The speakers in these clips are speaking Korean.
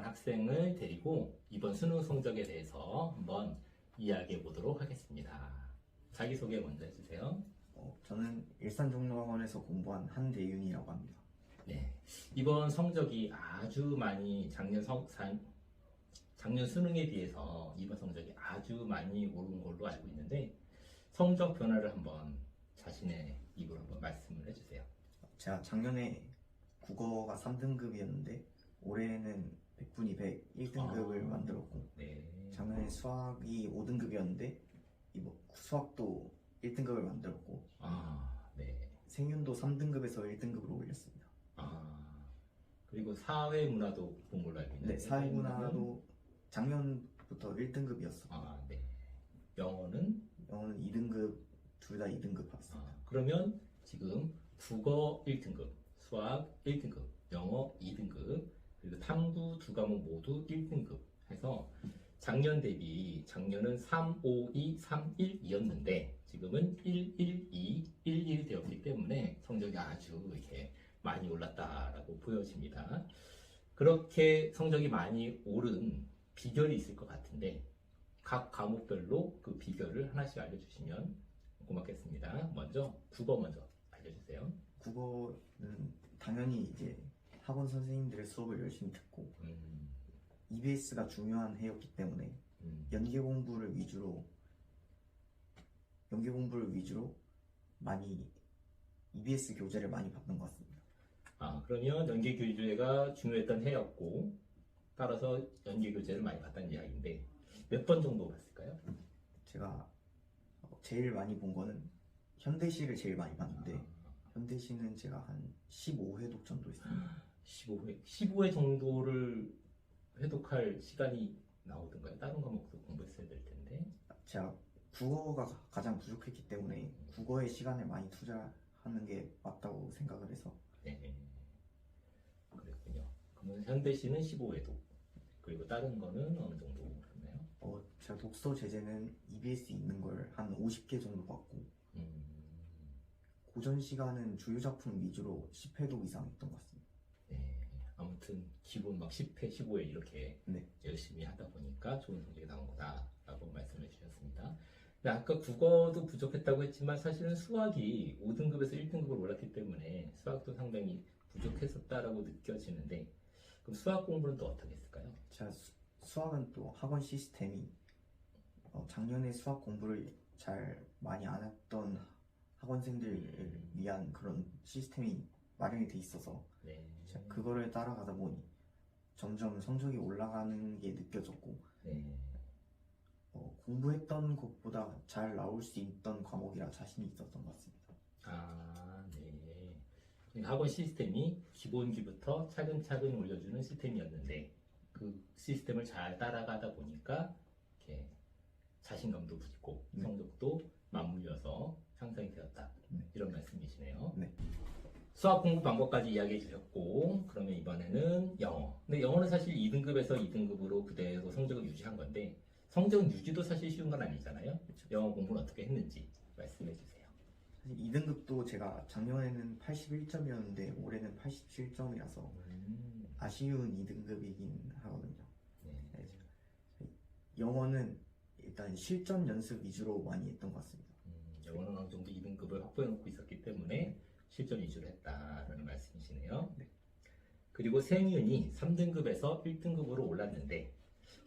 학생을 데리고 이번 수능 성적에 대해서 한번 이야기해 보도록 하겠습니다. 자기소개 먼저 해주세요. 저는 일산종로학원에서 공부한 한대윤이라고 합니다. 네, 이번 성적이 아주 많이 작년 수능에 비해서 이번 성적이 아주 많이 오른 걸로 알고 있는데 성적 변화를 한번 자신의 입으로 한번 말씀을 해주세요. 제가 작년에 국어가 3등급이었는데 올해는 100분이 100 1등급을 만들었고, 네. 작년에 수학이 5등급이었는데 이번 수학도 1등급을 만들었고, 네. 생윤도 3등급에서 1등급으로 올렸습니다. 그리고 사회문화도 본 걸로 알고 있는데 네, 사회문화도 작년부터 1등급이었어요. 네. 영어는 2등급, 둘 다 2등급 받았습니다. 그러면 지금 국어 1등급, 수학 1등급, 영어 2등급, 그리고 탐구 두 과목 모두 1등급 해서 작년 대비 작년은 352, 312였는데 지금은 112, 11 되었기 때문에 성적이 아주 이렇게 많이 올랐다라고 보여집니다. 그렇게 성적이 많이 오른 비결이 있을 것 같은데 각 과목별로 그 비결을 하나씩 알려주시면 고맙겠습니다. 먼저 국어 먼저 알려주세요. 국어는 당연히 이제 학원 선생님들의 수업을 열심히 듣고 EBS가 중요한 해였기 때문에 연계 공부를 위주로 많이 EBS 교재를 많이 봤던 것 같습니다. 그러면 연계 교재가 중요했던 해였고 따라서 연계 교재를 많이 봤다는 이야기인데 몇 번 정도 봤을까요? 제가 제일 많이 본 거는 현대시를 제일 많이 봤는데 현대시는 제가 한 15회 독 정도 했습니다. 15회 정도를 회독할 시간이 나오던가요? 다른 과목도 공부했어야 될 텐데. 제가 국어가 가장 부족했기 때문에 국어에 시간을 많이 투자하는 게 맞다고 생각을 해서. 네. 그랬군요. 그러면 현대시는 15회독. 그리고 다른 거는 어느 정도 했나요? 제가 독서 제재는 EBS 있는 걸 한 50개 정도 봤고, 고전 시간은 주요 작품 위주로 10회독 이상 했던 것 같습니다. 네. 아무튼 기본 막 10회, 15회 이렇게 열심히 하다 보니까 좋은 성적이 나온 거다라고 말씀해 주셨습니다. 근데 아까 국어도 부족했다고 했지만 사실은 수학이 5등급에서 1등급으로 올랐기 때문에 수학도 상당히 부족했었다라고 느껴지는데 그럼 수학 공부는 또 어떻게 했을까요? 제가 수학은 또 학원 시스템이 작년에 수학 공부를 잘 많이 안 했던 학원생들을 위한 그런 시스템이 마련이 돼 있어서 제가 그거를 따라가다 보니 점점 성적이 올라가는 게 느껴졌고 공부했던 것보다 잘 나올 수 있던 과목이라 자신이 있었던 것 같습니다. 네. 학원 시스템이 기본기부터 차근차근 올려주는 시스템이었는데 그 시스템을 잘 따라가다 보니까 이렇게 자신감도 붙고 성적도 맞물려서 향상이 되었다. 이런 말씀이시네요. 네. 수학 공부 방법까지 이야기해 주셨고 그러면 이번에는 영어. 근데 영어는 사실 2등급에서 2등급으로 그대로 성적을 유지한 건데 성적 유지도 사실 쉬운 건 아니잖아요. 영어 공부는 어떻게 했는지 말씀해 주세요. 사실 2등급도 제가 작년에는 81점이었는데 올해는 87점이라서 아쉬운 2등급이긴 하거든요. 영어는 일단 실전 연습 위주로 많이 했던 것 같습니다. 영어는 어느 정도 2등급을 확보해 놓고 있었기 때문에 실전 위주로 했다라는 말씀이시네요. 그리고 생윤이 3등급에서 1등급으로 올랐는데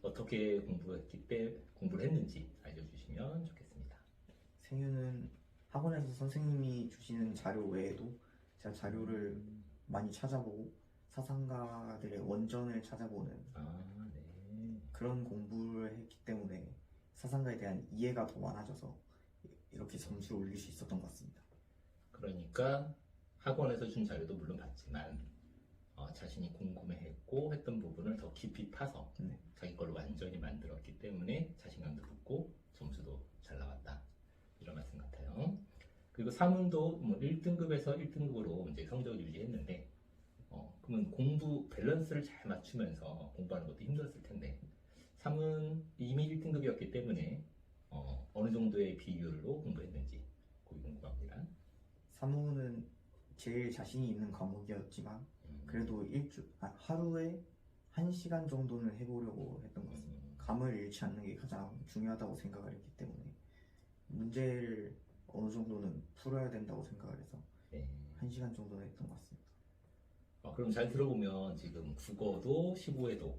어떻게 공부를 했는지 알려주시면 좋겠습니다. 생윤은 학원에서 선생님이 주시는 자료 외에도 제가 자료를 많이 찾아보고 사상가들의 원전을 찾아보는 그런 공부를 했기 때문에 사상가에 대한 이해가 더 많아져서 이렇게 점수를 올릴 수 있었던 것 같습니다. 그러니까 학원에서 준 자료도 물론 봤지만 자신이 궁금해했고 했던 부분을 더 깊이 파서 자기 걸로 완전히 만들었기 때문에 자신감도 붙고 점수도 잘 나왔다 이런 말씀 같아요. 그리고 사문도 뭐 1등급에서 1등급으로 이제 성적을 유지했는데 그러면 공부 밸런스를 잘 맞추면서 공부하는 것도 힘들었을 텐데 사문 이미 1등급이었기 때문에 어느 정도의 비율로 공부했는지 그게 궁금합니다. 사무는 제일 자신이 있는 과목이었지만 그래도 하루에 1시간 정도는 해보려고 했던 것 같습니다. 감을 잃지 않는 게 가장 중요하다고 생각을 했기 때문에 문제를 어느 정도는 풀어야 된다고 생각을 해서 네. 1시간 정도는 했던 것 같습니다. 그럼 잘 들어보면 지금 국어도 15회도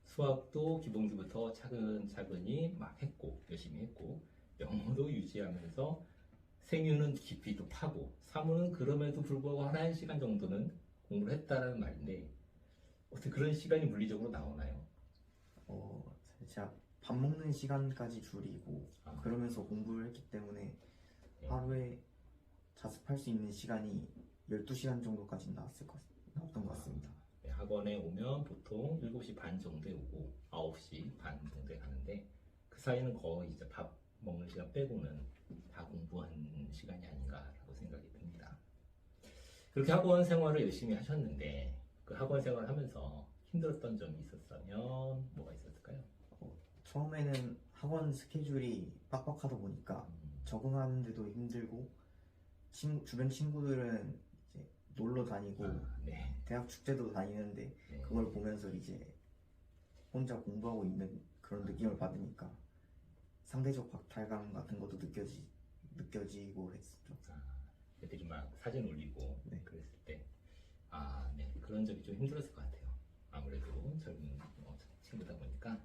수학도 기본기부터 차근차근히 막 했고 열심히 했고 영어도 유지하면서 생유는 깊이 또 파고 사무는 그럼에도 불구하고 한 1시간 정도는 공부를 했다라는 말인데 어떻게 그런 시간이 물리적으로 나오나요? 사실 제가 밥 먹는 시간까지 줄이고 그러면서 공부를 했기 때문에 네. 하루에 자습할 수 있는 시간이 12시간 정도까지 나왔던 것 같습니다. 네, 학원에 오면 보통 7시 반 정도에 오고 9시 반 정도에 가는데 그 사이는 거의 이제 밥 먹는 시간 빼고는 다 공부한 시간이 아닌가라고 생각이 듭니다. 그렇게 학원 생활을 열심히 하셨는데 그 학원 생활을 하면서 힘들었던 점이 있었다면 뭐가 있었을까요? 처음에는 학원 스케줄이 빡빡하다 보니까 적응하는데도 힘들고 주변 친구들은 이제 놀러 다니고 네. 대학 축제도 다니는데 네. 그걸 보면서 이제 혼자 공부하고 있는 그런 느낌을 받으니까 상대적 박탈감 같은 것도 느껴지고 했었죠. 애들이 막 사진 올리고 네. 그랬을 때 네. 그런 점이 좀 힘들었을 것 같아요. 아무래도 젊은 친구다 보니까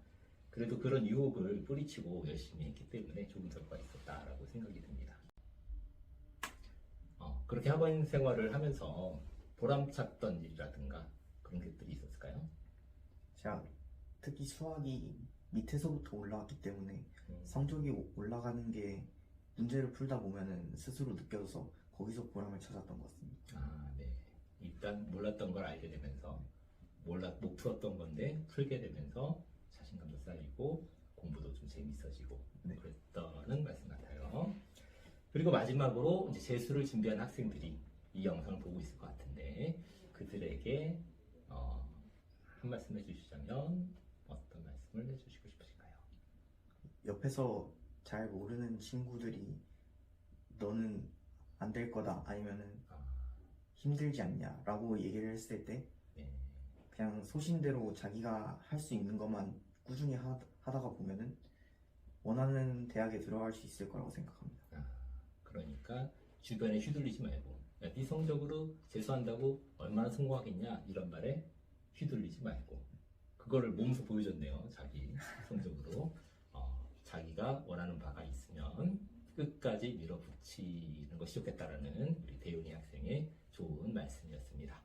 그래도 그런 유혹을 뿌리치고 열심히 했기 때문에 좋은 결과가 있었다라고 생각이 듭니다. 그렇게 학원 생활을 하면서 보람찼던 일이라든가 그런 것들이 있었을까요? 제가 특히 수학이 밑에서부터 올라왔기 때문에 성적이 올라가는 게 문제를 풀다 보면은 스스로 느껴져서 거기서 보람을 찾았던 것 같습니다. 네. 일단 몰랐던 걸 알게 되면서 못 풀었던 건데 풀게 되면서 자신감도 쌓이고 공부도 좀 재밌어지고 네. 그랬다는 말씀 같아요. 그리고 마지막으로 이제 재수를 준비한 학생들이 이 영상을 보고 있을 것 같은데 그들에게 한 말씀 해주시자면 어떤 말씀을 해주시고 싶으신가요? 옆에서 잘 모르는 친구들이 너는 안 될 거다 아니면은 힘들지 않냐 라고 얘기를 했을 때 네. 그냥 소신대로 자기가 할 수 있는 것만 꾸준히 하다가 보면은 원하는 대학에 들어갈 수 있을 거라고 생각합니다. 그러니까 주변에 휘둘리지 말고 야, 네 성적으로 재수한다고 얼마나 성공하겠냐 이런 말에 휘둘리지 말고 그거를 몸소 보여줬네요. 자기 성적으로 자기가 원하는 바가 있으면 끝까지 밀어붙이는 것이 좋겠다라는 우리 대윤이 학생의 좋은 말씀이었습니다.